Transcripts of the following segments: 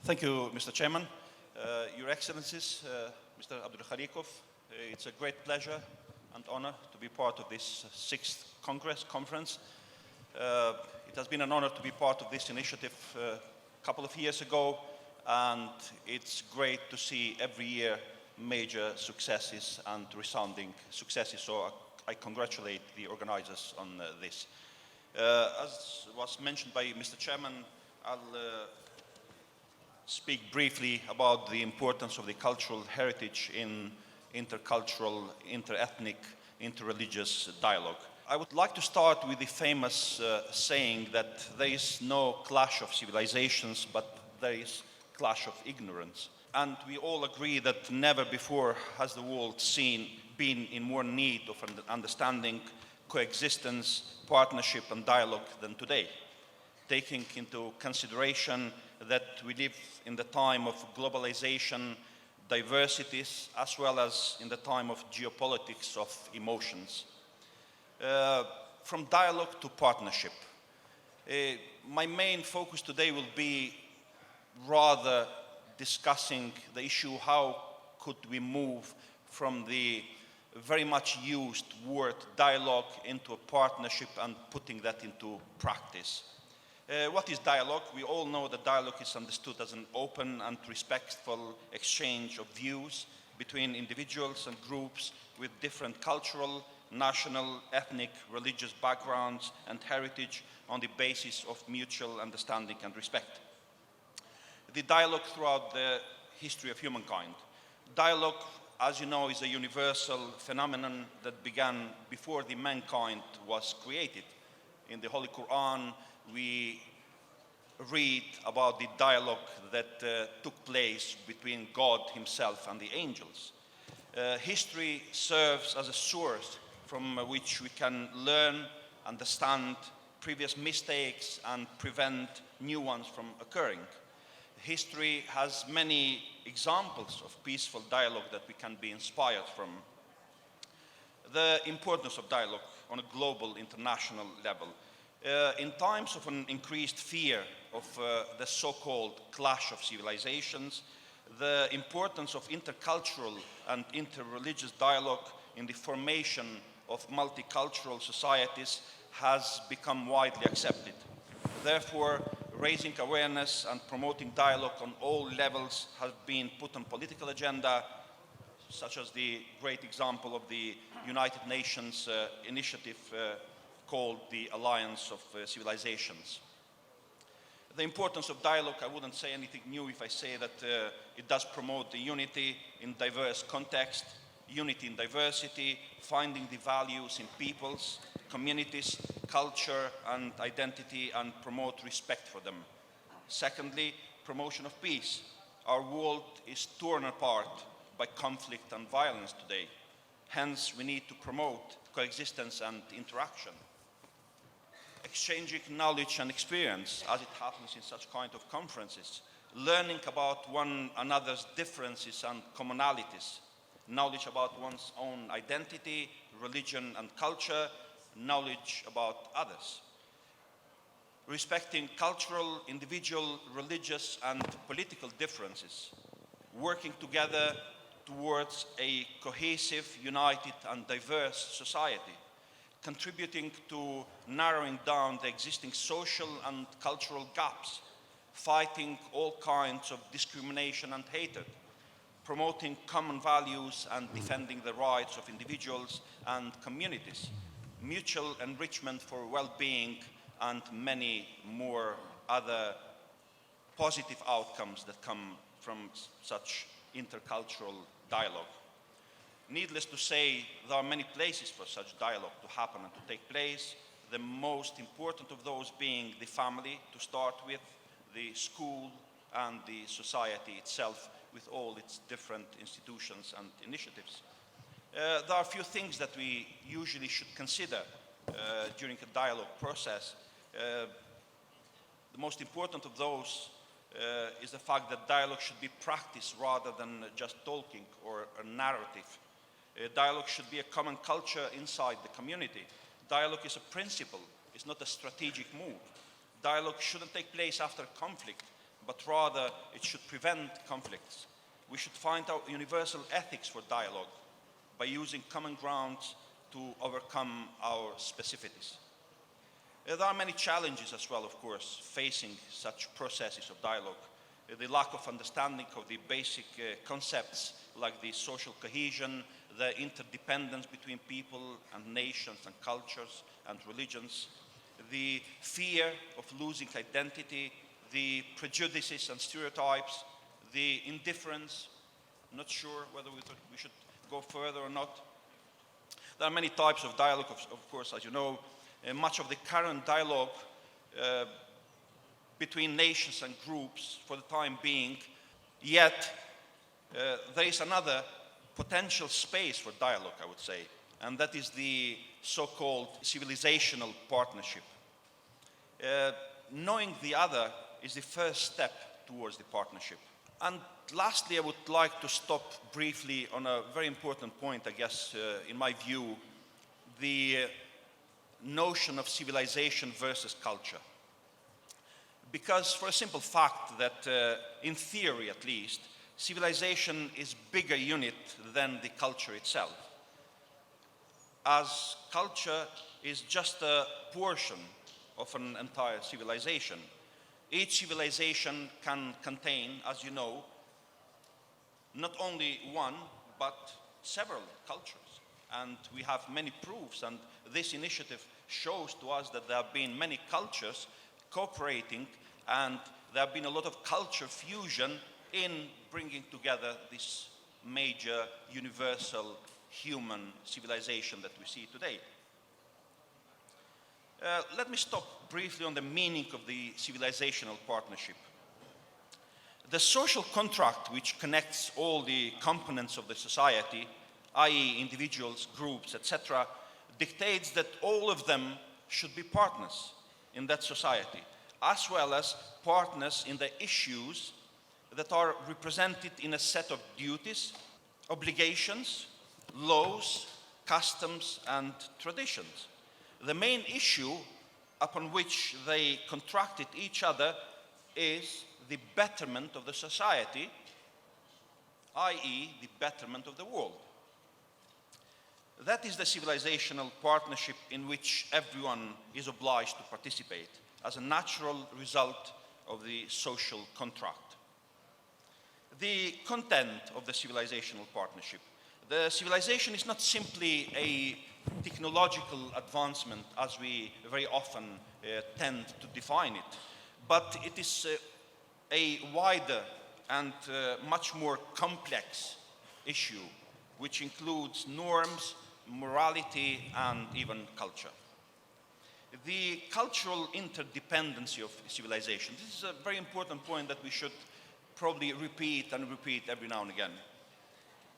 Thank you, Mr. Chairman. Your Excellencies, Mr. Abdul Kharikov, it's a great pleasure and honor to be part of this sixth conference. It has been an honor to be part of this initiative a couple of years ago, and it's great to see every year major successes and resounding successes, so I congratulate the organizers on this. As was mentioned by Mr. Chairman, I'll speak briefly about the importance of the cultural heritage in intercultural, interethnic, interreligious dialogue. I would like to start with the famous saying that there is no clash of civilizations, but there is clash of ignorance. And we all agree that never before has the world been in more need of understanding, coexistence, partnership and dialogue than today, taking into consideration that we live in the time of globalization, diversities, as well as in the time of geopolitics of emotions. From dialogue to partnership. My main focus today will be rather discussing the issue, how could we move from the very much used word dialogue into a partnership and putting that into practice. What is dialogue? We all know that dialogue is understood as an open and respectful exchange of views between individuals and groups with different cultural, national, ethnic, religious backgrounds and heritage on the basis of mutual understanding and respect. The dialogue throughout the history of humankind. Dialogue, as you know, is a universal phenomenon that began before the mankind was created. In the Holy Quran, we read about the dialogue that took place between God himself and the angels. History serves as a source from which we can learn, understand previous mistakes and prevent new ones from occurring. History has many examples of peaceful dialogue that we can be inspired from. The importance of dialogue on a global, international level. In times of an increased fear of the so-called clash of civilizations, the importance of intercultural and interreligious dialogue in the formation of multicultural societies has become widely accepted. Therefore, raising awareness and promoting dialogue on all levels has been put on political agenda, such as the great example of the United Nations initiative called the Alliance of Civilizations. The importance of dialogue, I wouldn't say anything new if I say that it does promote the unity in diverse context, unity in diversity, finding the values in peoples, communities, culture and identity and promote respect for them. Secondly, promotion of peace. Our world is torn apart by conflict and violence today. Hence, we need to promote coexistence and interaction. Exchanging knowledge and experience, as it happens in such kind of conferences. Learning about one another's differences and commonalities. Knowledge about one's own identity, religion and culture, knowledge about others. Respecting cultural, individual, religious and political differences. Working together towards a cohesive, united and diverse society. Contributing to narrowing down the existing social and cultural gaps. Fighting all kinds of discrimination and hatred. Promoting common values and defending the rights of individuals and communities. Mutual enrichment for well-being and many more other positive outcomes that come from such intercultural dialogue. Needless to say, there are many places for such dialogue to happen and to take place, the most important of those being the family to start with, the school and the society itself with all its different institutions and initiatives. There are a few things that we usually should consider during a dialogue process. The most important of those is the fact that dialogue should be practiced rather than just talking or a narrative. Dialogue should be a common culture inside the community. Dialogue is a principle, it's not a strategic move. Dialogue shouldn't take place after conflict, but rather it should prevent conflicts. We should find out universal ethics for dialogue by using common grounds to overcome our specificities. There are many challenges as well, of course, facing such processes of dialogue. The lack of understanding of the basic concepts like the social cohesion, the interdependence between people and nations and cultures and religions, the fear of losing identity, the prejudices and stereotypes, the indifference. I'm not sure whether we should go further or not. There are many types of dialogue, of course, as you know. Much of the current dialogue between nations and groups for the time being, yet there is another potential space for dialogue, I would say, and that is the so-called civilizational partnership. Knowing the other is the first step towards the partnership. And lastly, I would like to stop briefly on a very important point, I guess, in my view, the notion of civilization versus culture. Because for a simple fact that, in theory at least, civilization is a bigger unit than the culture itself, as culture is just a portion of an entire civilization. Each civilization can contain, as you know, not only one, but several cultures. And we have many proofs, and this initiative shows to us that there have been many cultures cooperating, and there have been a lot of culture fusion in bringing together this major universal human civilization that we see today. Let me stop briefly on the meaning of the civilizational partnership. The social contract which connects all the components of the society, i.e. individuals, groups, etc., dictates that all of them should be partners in that society, as well as partners in the issues that are represented in a set of duties, obligations, laws, customs, and traditions. The main issue upon which they contracted each other is the betterment of the society, i.e. the betterment of the world. That is the civilizational partnership in which everyone is obliged to participate as a natural result of the social contract. The content of the civilizational partnership. The civilization is not simply a technological advancement as we very often tend to define it, but it is a wider and much more complex issue, which includes norms, morality, and even culture. The cultural interdependency of civilization. This is a very important point that we should probably repeat and repeat every now and again.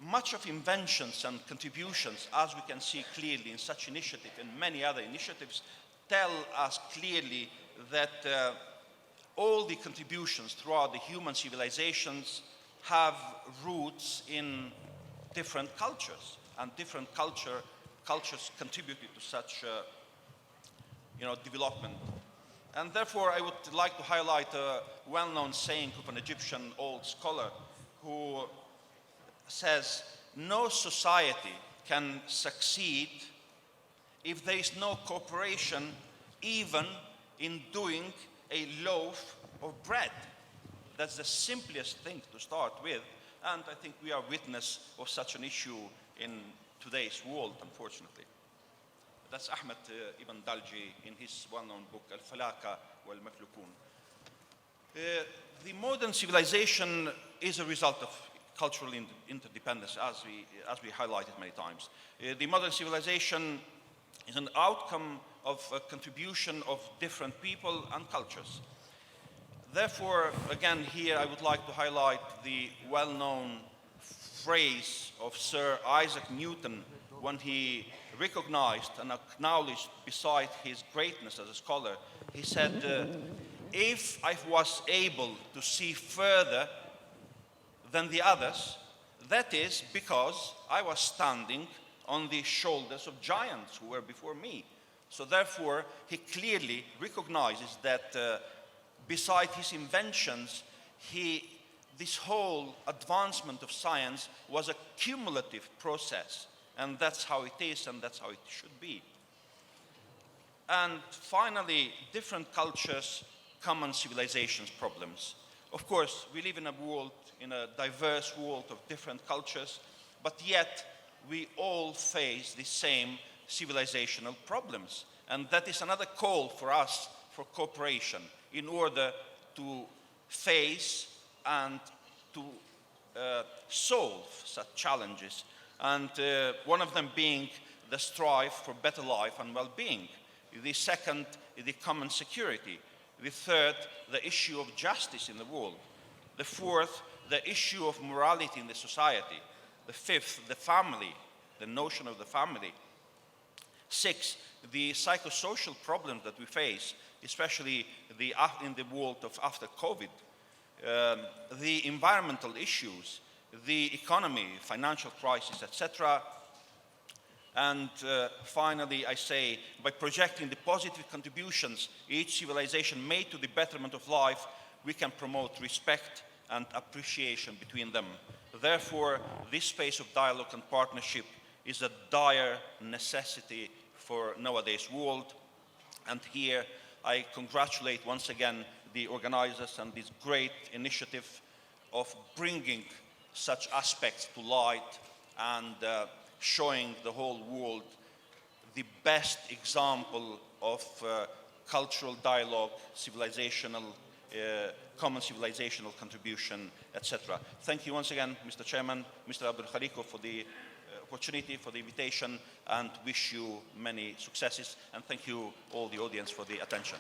Much of inventions and contributions, as we can see clearly in such initiative and many other initiatives, tell us clearly that all the contributions throughout the human civilizations have roots in different cultures, and different cultures contributed to such development. And therefore, I would like to highlight a well-known saying of an Egyptian old scholar who says, no society can succeed if there is no cooperation even in doing a loaf of bread. That's the simplest thing to start with, and I think we are witness of such an issue in today's world, unfortunately. That's Ahmed Ibn Dalji in his well-known book, Al-Falaka wal-Maflukun. The modern civilization is a result of cultural interdependence, as we highlighted many times. The modern civilization is an outcome of a contribution of different people and cultures. Therefore, again, here I would like to highlight the well-known phrase of Sir Isaac Newton when he recognized and acknowledged, beside his greatness as a scholar, he said, if I was able to see further than the others, that is because I was standing on the shoulders of giants who were before me. So therefore, he clearly recognizes that beside his inventions, this whole advancement of science was a cumulative process, and that's how it is, and that's how it should be. And finally, different cultures, common civilizations problems. Of course, we live in a diverse world of different cultures, but yet we all face the same civilizational problems. And that is another call for us for cooperation in order to face and to solve such challenges. And one of them being the strive for better life and well-being. The second, the common security. The third, the issue of justice in the world. The fourth, the issue of morality in the society. The fifth, the family, the notion of the family. Six, the psychosocial problems that we face, especially in the world of after COVID. The environmental issues, the economy, financial crisis, etc. And finally, I say, by projecting the positive contributions each civilization made to the betterment of life, we can promote respect and appreciation between them. Therefore, this space of dialogue and partnership is a dire necessity for nowadays world. And here I congratulate once again the organizers and this great initiative of bringing such aspects to light and showing the whole world the best example of cultural dialogue, common civilizational contribution, etc. Thank you once again, Mr. Chairman, Mr. Abdul Khaliqo, for the opportunity, for the invitation, and wish you many successes. And thank you all the audience for the attention.